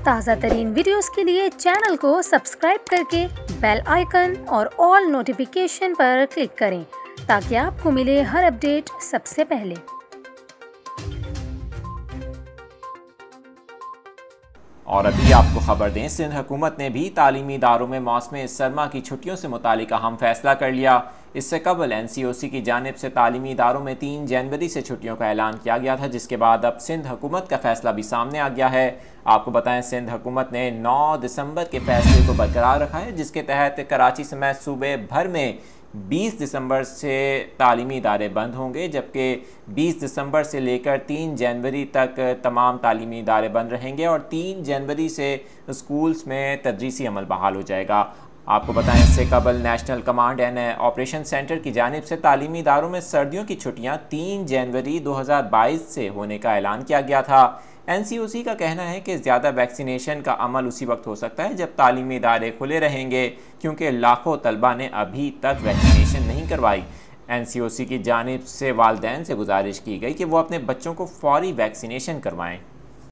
ताज़ा तरीन वीडियोस के लिए चैनल को सब्सक्राइब करके बेल आइकन और ऑल नोटिफिकेशन पर क्लिक करें ताकि आपको मिले हर अपडेट सबसे पहले। और अभी आपको खबर दें, सिंध हुकूमत ने भी तालीमी इदारों में मौसम सरमा की छुट्टियों से मुतालिक अहम फैसला कर लिया। इससे कबल NCOC की जानिब से तालीमी इदारों में 3 जनवरी से छुट्टियों का ऐलान किया गया था, जिसके बाद अब सिंध हुकूमत का फैसला भी सामने आ गया है। आपको बताएं, सिंध हुकूमत ने 9 दिसंबर के फैसले को बरकरार रखा है, जिसके तहत कराची समेत सूबे भर में 20 दिसंबर से तालीमी इदारे बंद होंगे, जबकि 20 दिसंबर से लेकर 3 जनवरी तक तमाम तालीमी इदारे बंद रहेंगे और 3 जनवरी से स्कूल्स में तदरीसी अमल बहाल हो जाएगा। आपको बताएं, इससे कबल national command and operation centre की जानिब से तालीमी इदारों में सर्दियों की छुट्टियां 3 जनवरी 2022 से होने का ऐलान किया गया था। NCOC का कहना है कि ज़्यादा वैक्सीनेशन का अमल उसी वक्त हो सकता है जब तालीमी इदारे खुले रहेंगे, क्योंकि लाखों तलबा ने अभी तक वैक्सीनेशन नहीं करवाई। NCOC की जानिब से वालिदैन से गुजारिश की गई कि वो अपने बच्चों को फौरी वैक्सीनेशन करवाएं।